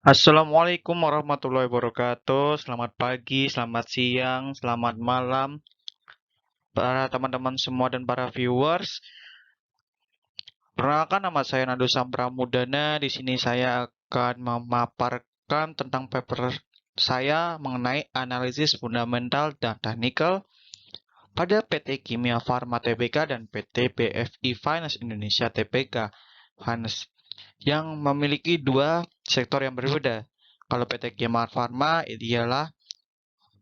Assalamualaikum warahmatullahi wabarakatuh. Selamat pagi, selamat siang, selamat malam, para teman-teman semua dan para viewers. Perkenalkan, nama saya Nado Sampramudana. Di sini saya akan memaparkan tentang paper saya mengenai analisis fundamental dan teknikal pada PT Kimia Farma Tbk dan PT BFI Finance Indonesia Tbk Finance yang memiliki dua sektor yang berbeda. Kalau PT Kimia Farma ialah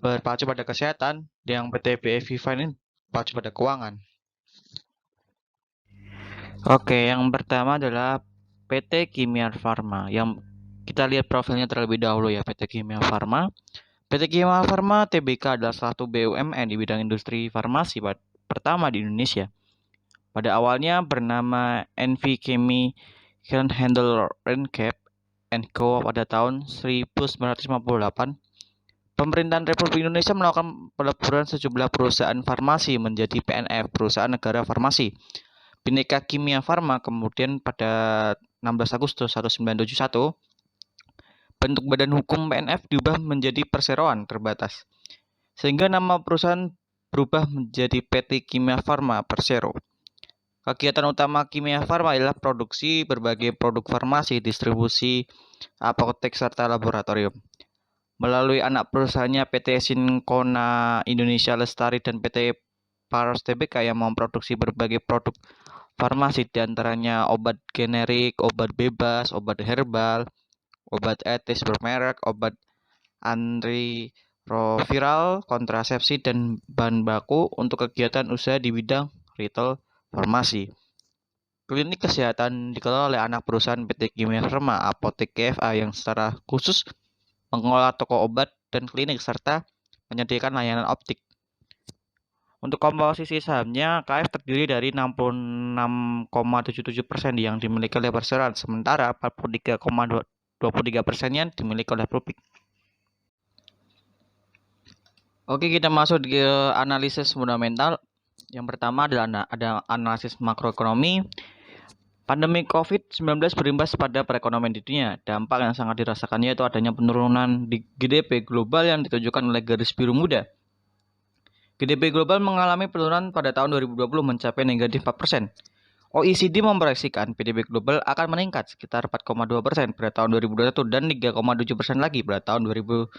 berpacu pada kesehatan, yang PT BFI Finance berpacu pada keuangan. Oke, yang pertama adalah PT Kimia Farma. Yang kita lihat profilnya terlebih dahulu ya, PT Kimia Farma. PT Kimia Farma Tbk adalah salah satu BUMN di bidang industri farmasi pertama di Indonesia. Pada awalnya bernama NV Chemical Handle Rencap Co. pada tahun 1958. Pemerintahan Republik Indonesia melakukan peleburan sejumlah perusahaan farmasi menjadi PNF, Perusahaan Negara Farmasi. Bhinneka Kimia Farma kemudian pada 16 Agustus 1971, bentuk badan hukum PNF diubah menjadi perseroan terbatas, sehingga nama perusahaan berubah menjadi PT Kimia Farma Persero. Kegiatan utama Kimia Farma adalah produksi berbagai produk farmasi, distribusi, apotek, serta laboratorium. Melalui anak perusahaannya PT Sinkona Indonesia Lestari dan PT Paros Tbk yang memproduksi berbagai produk farmasi, diantaranya obat generik, obat bebas, obat herbal, obat etis bermerek, obat antiretroviral, kontrasepsi, dan bahan baku untuk kegiatan usaha di bidang retail farmasi. Klinik kesehatan dikelola oleh anak perusahaan PT Kimia Farma, Apotek KFA, yang secara khusus mengelola toko obat dan klinik serta menyediakan layanan optik. Untuk komposisi sahamnya, KF terdiri dari 66,77% yang dimiliki oleh perseroan, sementara 43,23%-nya dimiliki oleh publik. Oke, kita masuk ke analisis fundamental. Yang pertama adalah ada analisis makroekonomi. Pandemi COVID-19 berimbas pada perekonomian di dunia. Dampak yang sangat dirasakan yaitu adanya penurunan di GDP global yang ditunjukkan oleh garis biru muda. GDP global mengalami penurunan pada tahun 2020 mencapai negatif 4%. OECD memproyeksikan PDB global akan meningkat sekitar 4,2% pada tahun 2021 dan 3,7% lagi pada tahun 2022.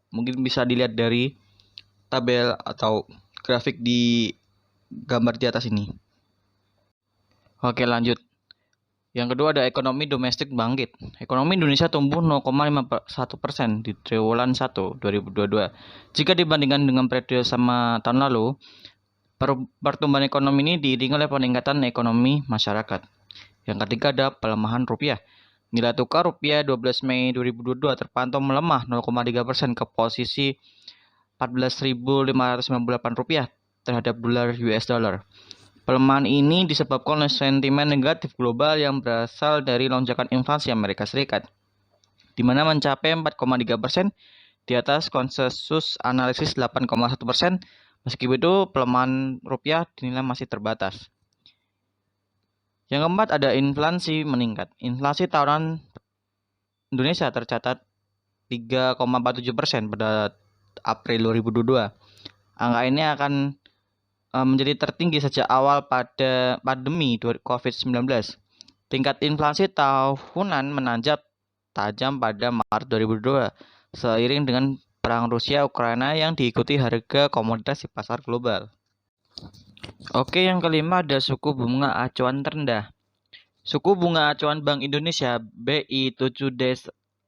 Mungkin bisa dilihat dari tabel atau grafik di gambar di atas ini. Oke, lanjut. Yang kedua ada ekonomi domestik bangkit. Ekonomi Indonesia tumbuh 0,51% di triwulan 1 2022. Jika dibandingkan dengan periode sama tahun lalu, pertumbuhan ekonomi ini diiringi oleh peningkatan ekonomi masyarakat. Yang ketiga ada pelemahan rupiah. Nilai tukar rupiah 12 Mei 2022 terpantau melemah 0,3% ke posisi 14.598 rupiah terhadap dolar US dollar. Pelemahan ini disebabkan oleh sentimen negatif global yang berasal dari lonjakan inflasi Amerika Serikat, di mana mencapai 4,3% di atas konsensus analisis 8,1%. Meski begitu, pelemahan rupiah dinilai masih terbatas. Yang keempat ada inflasi meningkat. Inflasi tahunan Indonesia tercatat 3,47% pada April 2022. Angka ini akan menjadi tertinggi sejak awal pada pandemi COVID-19. Tingkat inflasi tahunan menanjak tajam pada Maret 2022 seiring dengan perang Rusia-Ukraina yang diikuti harga komoditas di pasar global. Oke, yang kelima ada suku bunga acuan terendah. Suku bunga acuan Bank Indonesia BI 7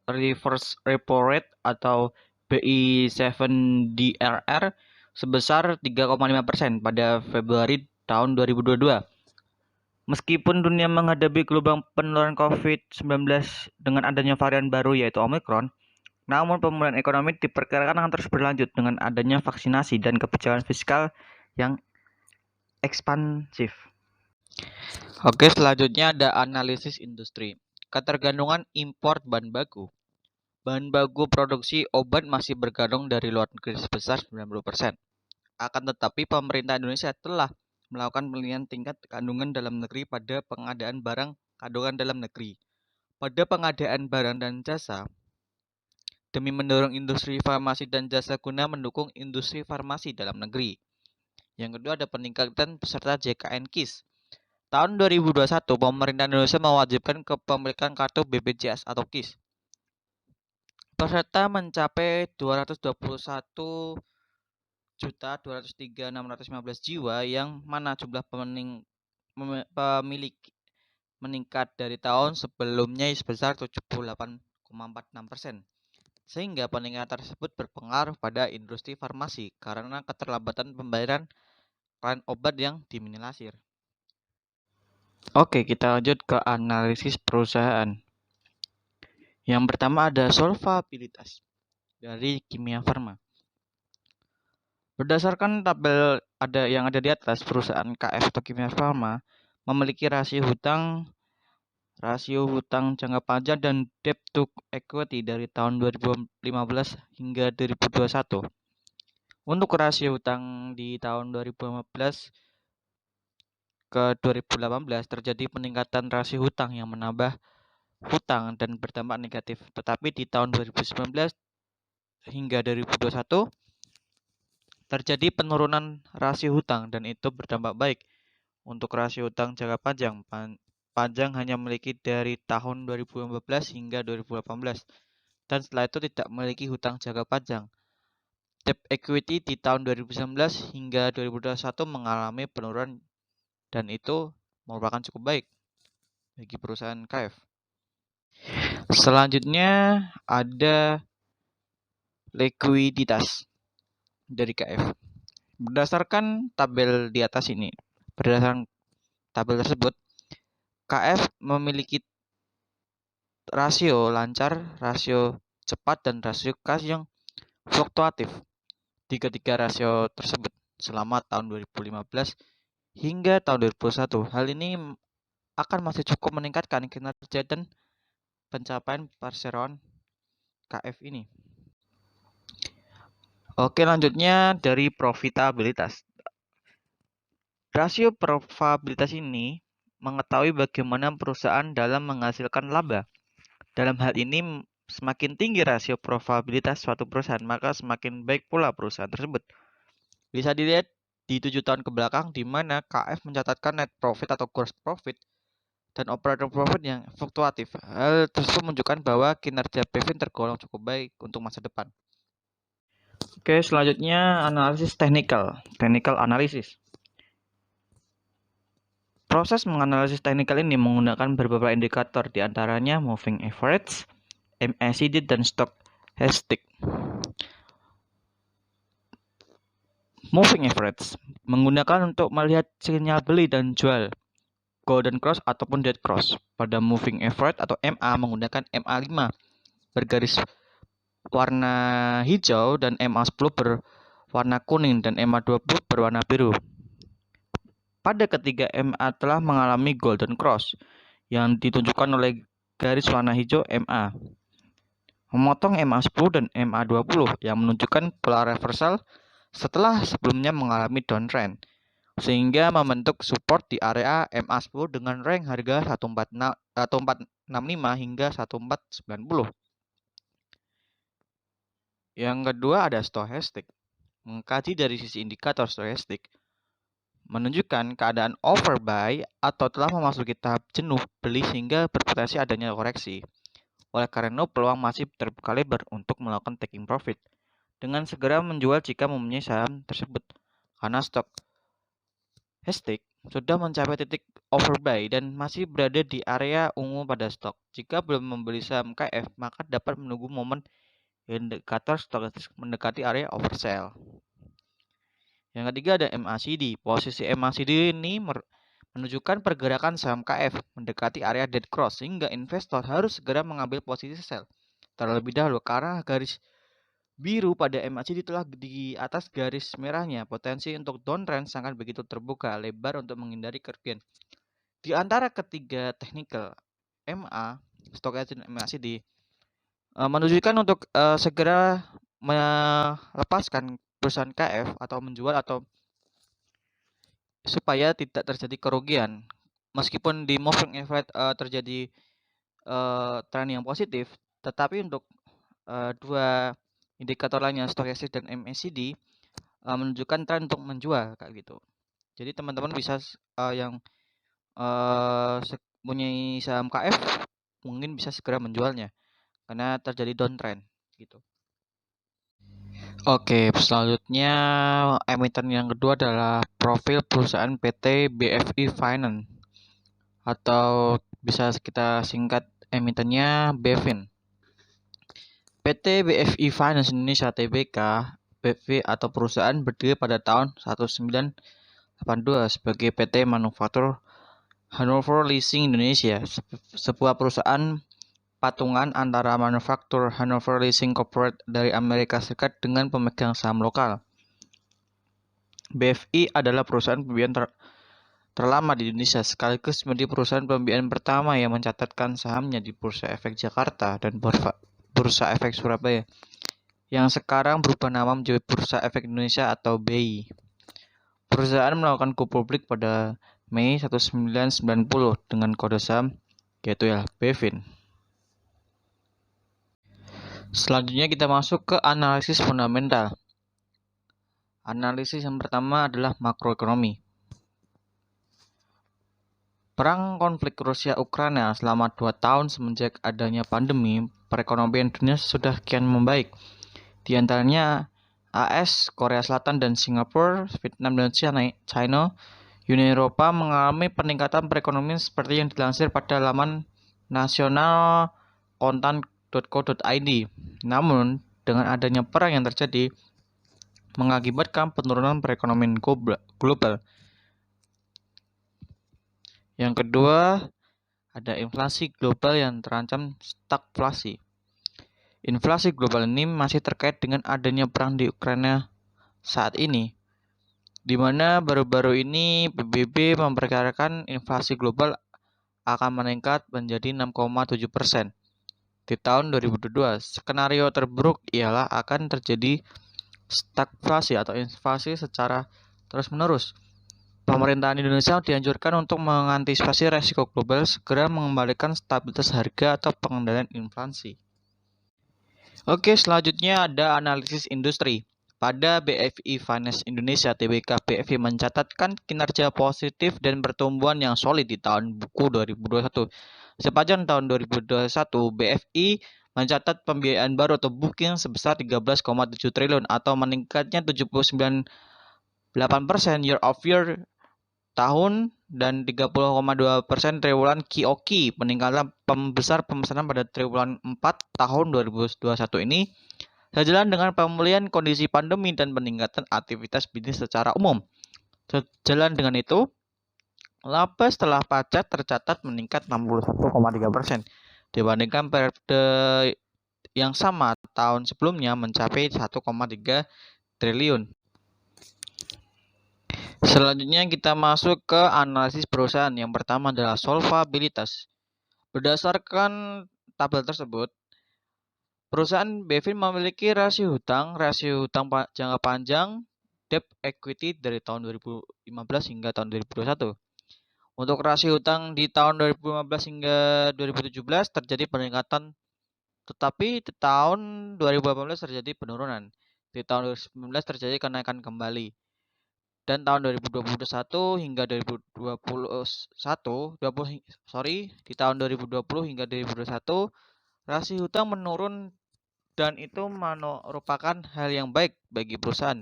Reverse Repo Rate atau BI 7 DRR sebesar 3,5% pada Februari tahun 2022. Meskipun dunia menghadapi gelombang penularan COVID-19 dengan adanya varian baru yaitu Omicron, namun pemulihan ekonomi diperkirakan akan terus berlanjut dengan adanya vaksinasi dan kebijakan fiskal yang ekspansif. Oke, selanjutnya ada analisis industri. Ketergantungan impor bahan baku. Bahan baku produksi obat masih bergantung dari luar negeri sebesar 90%. Akan tetapi pemerintah Indonesia telah melakukan penelitian tingkat kandungan dalam negeri pada pengadaan barang kandungan dalam negeri. pada pengadaan barang dan jasa demi mendorong industri farmasi dan jasa guna mendukung industri farmasi dalam negeri. Yang kedua ada peningkatan peserta JKN KIS. Tahun 2021, pemerintah Indonesia mewajibkan kepemilikan kartu BPJS atau KIS. Peserta mencapai 221.203.615 jiwa, yang mana jumlah pemilik meningkat dari tahun sebelumnya sebesar 78,46%. Sehingga peningkatan tersebut berpengaruh pada industri farmasi karena keterlambatan pembayaran klien obat yang diminimalisir. Oke, kita lanjut ke analisis perusahaan. Yang pertama ada solvabilitas dari Kimia Farma. Berdasarkan tabel yang ada di atas, perusahaan KF atau Kimia Farma memiliki rasio hutang jangka panjang dan debt to equity dari tahun 2015 hingga 2021. Untuk rasio hutang di tahun 2015 ke 2018 terjadi peningkatan rasio hutang yang menambah hutang dan berdampak negatif. Tetapi di tahun 2019 hingga 2021 terjadi penurunan rasio hutang dan itu berdampak baik. Untuk rasio hutang jangka panjang hanya memiliki dari tahun 2015 hingga 2018 dan setelah itu tidak memiliki hutang jangka panjang. Debt equity di tahun 2019 hingga 2021 mengalami penurunan dan itu merupakan cukup baik bagi perusahaan KF. Selanjutnya ada likuiditas dari KF. Berdasarkan tabel tersebut, KF memiliki rasio lancar, rasio cepat, dan rasio kas yang fluktuatif di ketiga rasio tersebut selama tahun 2015 hingga tahun 2021. Hal ini akan masih cukup meningkatkan kinerja dan pencapaian perseroan KF ini. Oke, lanjutnya dari profitabilitas. Rasio profitabilitas ini mengetahui bagaimana perusahaan dalam menghasilkan laba. Dalam hal ini, semakin tinggi rasio profitabilitas suatu perusahaan, maka semakin baik pula perusahaan tersebut. Bisa dilihat di 7 tahun ke belakang, di mana KF mencatatkan net profit atau gross profit dan operating profit yang fluktuatif. Hal tersebut menunjukkan bahwa kinerja Pevin tergolong cukup baik untuk masa depan. Oke, selanjutnya analisis technical analysis. Proses menganalisis teknikal ini menggunakan beberapa indikator, diantaranya moving average, MACD, dan stochastic. Moving average menggunakan untuk melihat sinyal beli dan jual golden cross ataupun dead cross. Pada moving average atau MA menggunakan MA5 bergaris warna hijau dan MA10 berwarna kuning dan MA20 berwarna biru. Pada ketiga MA telah mengalami golden cross yang ditunjukkan oleh garis warna hijau MA. Memotong MA10 dan MA20 yang menunjukkan pola reversal setelah sebelumnya mengalami downtrend, sehingga membentuk support di area MA10 dengan rank harga 1465 hingga 1490. Yang kedua ada stochastic. Mengkaji dari sisi indikator stochastic menunjukkan keadaan overbuy atau telah memasuki tahap jenuh beli sehingga berpotensi adanya koreksi. Oleh karena itu, peluang masih terbuka lebar untuk melakukan taking profit dengan segera menjual jika mempunyai saham tersebut, karena stok stochastic sudah mencapai titik overbuy dan masih berada di area ungu pada stok. Jika belum membeli saham KF, maka dapat menunggu momen indikator stochastic mendekati area oversell. Yang ketiga ada MACD. Posisi MACD ini menunjukkan pergerakan saham KF mendekati area dead cross, sehingga investor harus segera mengambil posisi sell terlebih dahulu karena garis biru pada MACD telah di atas garis merahnya. Potensi untuk downtrend sangat begitu terbuka lebar untuk menghindari kerugian. Di antara ketiga technical MA, stochastic dan MACD menunjukkan untuk segera melepaskan perusahaan KF atau menjual atau supaya tidak terjadi kerugian. Meskipun di moving average terjadi tren yang positif, tetapi untuk dua indikator lainnya Stochastic dan MACD menunjukkan tren untuk menjual kayak gitu. Jadi teman-teman bisa yang mempunyai saham KF mungkin bisa segera menjualnya karena terjadi downtrend gitu. Oke, selanjutnya emiten yang kedua adalah profil perusahaan PT BFI Finance atau bisa kita singkat emitennya BEFIN. PT BFI Finance Indonesia Tbk BFI atau perusahaan berdiri pada tahun 1982 sebagai PT Manufaktur Hannover Leasing Indonesia, sebuah perusahaan patungan antara manufaktur Hannover Leasing Corporate dari Amerika Serikat dengan pemegang saham lokal. BFI adalah perusahaan pembiayaan terlama di Indonesia sekaligus menjadi perusahaan pembiayaan pertama yang mencatatkan sahamnya di Bursa Efek Jakarta dan Bursa Efek Surabaya, yang sekarang berubah nama menjadi Bursa Efek Indonesia atau BI. Perusahaan melakukan go publik pada Mei 1990 dengan kode saham yaitu ya BEFIN. Selanjutnya kita masuk ke analisis fundamental. Analisis yang pertama adalah makroekonomi. Perang konflik Rusia-Ukraina selama 2 tahun semenjak adanya pandemi, perekonomian dunia sudah kian membaik. Di antaranya AS, Korea Selatan dan Singapura, Vietnam dan China, Uni Eropa mengalami peningkatan perekonomian seperti yang dilansir pada laman nasional kontan.co.id. Namun, dengan adanya perang yang terjadi, mengakibatkan penurunan perekonomian global. Yang kedua, ada inflasi global yang terancam stagflasi. Inflasi global ini masih terkait dengan adanya perang di Ukraina saat ini, di mana baru-baru ini PBB memperkirakan inflasi global akan meningkat menjadi 6,7% di tahun 2022. Skenario terburuk ialah akan terjadi stagflasi atau inflasi secara terus-menerus. Pemerintahan Indonesia dianjurkan untuk mengantisipasi resiko global segera mengembalikan stabilitas harga atau pengendalian inflasi. Oke, selanjutnya ada analisis industri. Pada BFI Finance Indonesia Tbk, BFI mencatatkan kinerja positif dan pertumbuhan yang solid di tahun buku 2021. Sepanjang tahun 2021, BFI mencatat pembiayaan baru atau booking sebesar 13,7 triliun atau meningkatnya 79,8% year of year tahun dan 30,2% triwulan QoQ. Peningkatan besar pemesanan pada triwulan 4 tahun 2021 ini sejalan dengan pemulihan kondisi pandemi dan peningkatan aktivitas bisnis secara umum. Sejalan dengan itu, laba setelah pajak tercatat meningkat 61,3% dibandingkan periode yang sama tahun sebelumnya mencapai 1,3 triliun. Selanjutnya kita masuk ke analisis perusahaan. Yang pertama adalah solvabilitas. Berdasarkan tabel tersebut, perusahaan BEFIN memiliki rasio hutang jangka panjang debt equity dari tahun 2015 hingga tahun 2021. Untuk rasio hutang di tahun 2015 hingga 2017 terjadi peningkatan, tetapi di tahun 2018 terjadi penurunan. Di tahun 2019 terjadi kenaikan kembali. Dan tahun 2021 hingga 2021, di tahun 2020 hingga 2021 rasio hutang menurun dan itu merupakan hal yang baik bagi perusahaan.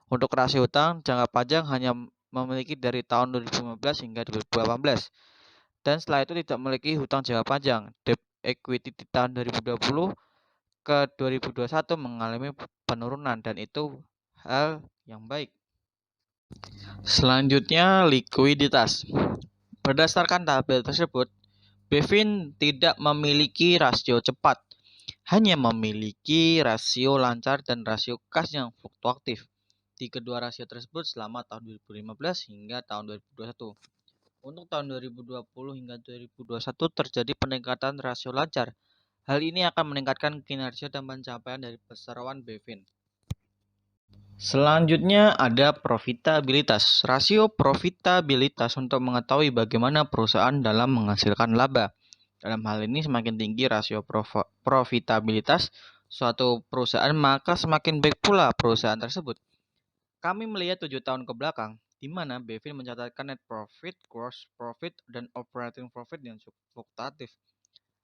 Untuk rasio hutang jangka panjang hanya memiliki dari tahun 2015 hingga 2018 dan setelah itu tidak memiliki hutang jangka panjang. Debt equity di tahun 2020 ke 2021 mengalami penurunan dan itu hal yang baik. Selanjutnya, likuiditas. Berdasarkan tabel tersebut, BEFIN tidak memiliki rasio cepat, hanya memiliki rasio lancar dan rasio kas yang fluktuatif di kedua rasio tersebut selama tahun 2015 hingga tahun 2021. Untuk tahun 2020 hingga 2021 terjadi peningkatan rasio lancar. Hal ini akan meningkatkan kinerja dan pencapaian dari perseroan BEFIN. Selanjutnya ada profitabilitas. Rasio profitabilitas untuk mengetahui bagaimana perusahaan dalam menghasilkan laba. Dalam hal ini semakin tinggi rasio profitabilitas suatu perusahaan, maka semakin baik pula perusahaan tersebut. Kami melihat 7 tahun ke belakang, di mana Bevin mencatatkan net profit, gross profit, dan operating profit yang cukup fluktuatif.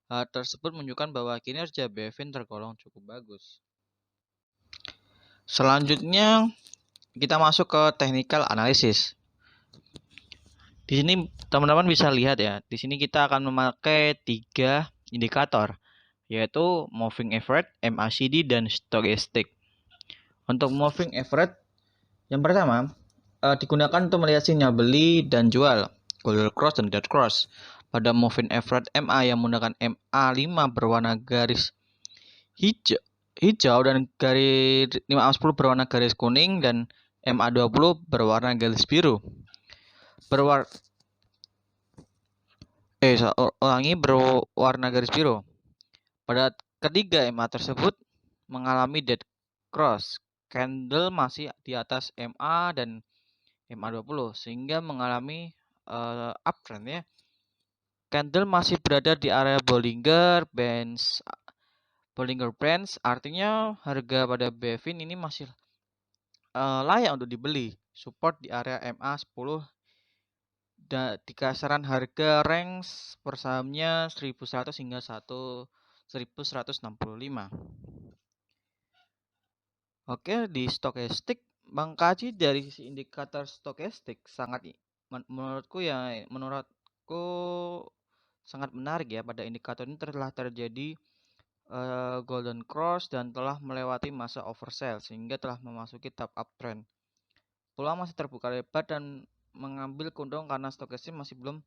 Hal tersebut menunjukkan bahwa kinerja Bevin tergolong cukup bagus. Selanjutnya, kita masuk ke technical analysis. Di sini teman-teman bisa lihat ya, di sini kita akan memakai 3 indikator, yaitu moving average, MACD, dan stochastic. Untuk moving average, yang pertama digunakan untuk melihat sinyal beli dan jual, golden cross dan dead cross. Pada moving average MA yang menggunakan MA5 berwarna garis hijau dan garis 5A10 berwarna garis kuning dan MA20 berwarna garis biru. Ulangi, berwarna garis biru. Pada ketiga MA tersebut mengalami dead cross. Candle masih di atas MA dan MA20 sehingga mengalami uptrend ya. Candle masih berada di area Bollinger Bands, artinya harga pada Bevin ini masih layak untuk dibeli. Support di area MA10 di kisaran harga range per sahamnya 1100 hingga 1165. Oke, di stokastik, mengkaji dari sisi indikator stokastik menurutku sangat menarik ya. Pada indikator ini telah terjadi golden cross dan telah melewati masa oversell sehingga telah memasuki tahap uptrend. Peluang masih terbuka lebar dan mengambil keuntungan karena stokastik masih belum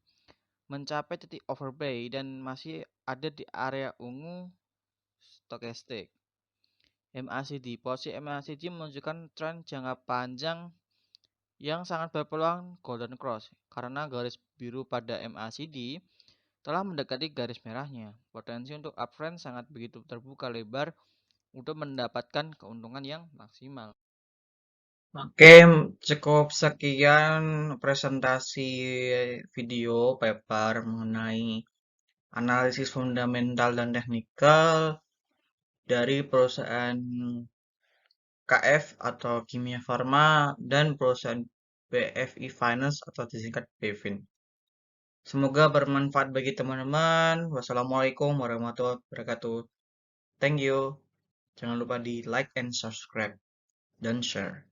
mencapai titik overbought dan masih ada di area ungu stokastik. MACD, posisi MACD menunjukkan tren jangka panjang yang sangat berpeluang golden cross karena garis biru pada MACD telah mendekati garis merahnya. Potensi untuk uptrend sangat begitu terbuka lebar untuk mendapatkan keuntungan yang maksimal. Oke, cukup sekian presentasi video paper mengenai analisis fundamental dan teknikal dari perusahaan KF atau Kimia Farma dan perusahaan BFI Finance atau disingkat BEFIN. Semoga bermanfaat bagi teman-teman. Wassalamualaikum warahmatullahi wabarakatuh. Thank you. Jangan lupa di like and subscribe dan share.